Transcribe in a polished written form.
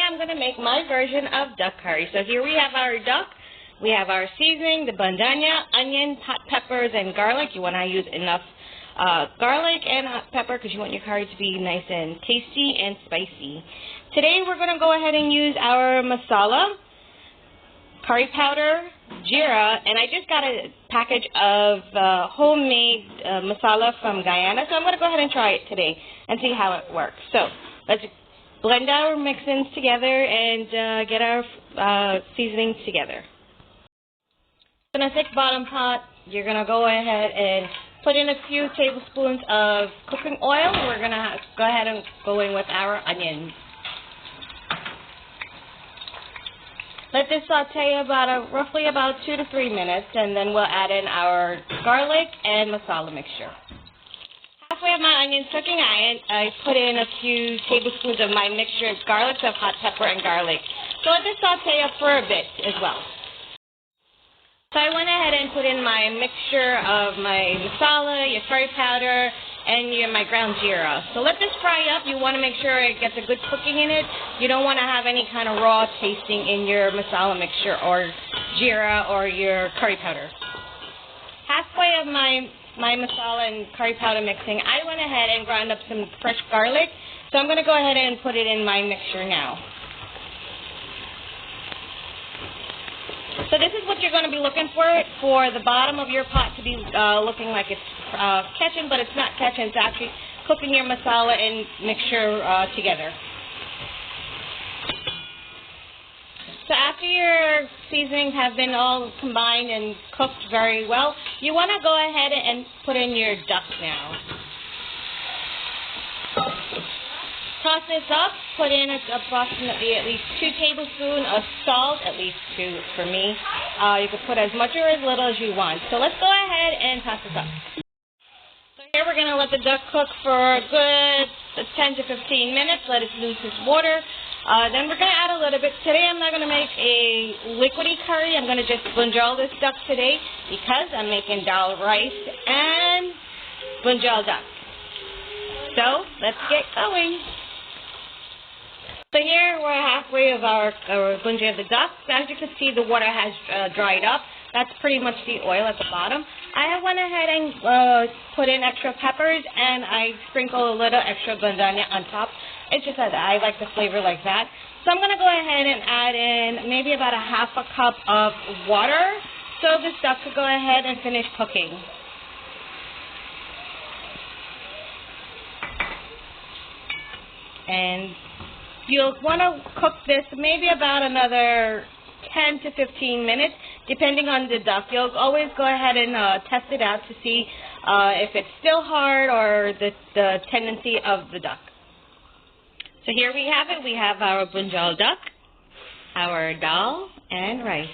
I'm going to make my version of duck curry. So here we have our duck. We have our seasoning, the bandanya, onion, hot peppers, and garlic. You want to use enough garlic and hot pepper because you want your curry to be nice and tasty and spicy. Today we're going to go ahead and use our masala, curry powder, geera, and I just got a package of homemade masala from Guyana, so I'm going to go ahead and try it today and see how it works. So let's blend our mix-ins together and get our seasonings together. In a thick bottom pot, you're going to go ahead and put in a few tablespoons of cooking oil. We're going to go ahead and go in with our onions. Let this saute roughly about 2 to 3 minutes, and then we'll add in our garlic and masala mixture. Halfway of my onions cooking, I put in a few tablespoons of my mixture of garlic, of hot pepper and garlic. So let this saute up for a bit as well. So I went ahead and put in my mixture of my masala, your curry powder, and my ground geera. So let this fry up. You want to make sure it gets a good cooking in it. You don't want to have any kind of raw tasting in your masala mixture or geera or your curry powder. Halfway of my masala and curry powder mixing, I went ahead and ground up some fresh garlic. So I'm going to go ahead and put it in my mixture now. So this is what you're going to be looking for the bottom of your pot to be looking like it's catching, but it's not catching. It's actually cooking your masala and mixture together. So after your seasonings have been all combined and cooked very well, you want to go ahead and put in your duck now. Toss this up, put in approximately at least 2 tablespoons of salt, at least 2 for me. You can put as much or as little as you want. So let's go ahead and toss this up. So here we're going to let the duck cook for a good 10 to 15 minutes, let it lose its water. Then we're going to add a little bit. Today I'm not going to make a liquidy curry. I'm going to just bunjal this duck today because I'm making dal rice and bunjal duck. So let's get going. So here we're halfway of our bunjal of the duck. As you can see, the water has dried up. That's pretty much the oil at the bottom. I went ahead and put in extra peppers, and I sprinkle a little extra bandanya on top. It's just that I like the flavor like that. So I'm going to go ahead and add in maybe about a half a cup of water so this duck could go ahead and finish cooking. And you'll want to cook this maybe about another 10 to 15 minutes, depending on the duck. You'll always go ahead and test it out to see if it's still hard or the tendency of the duck. So here we have it. We have our bunjal duck, our dal, and rice.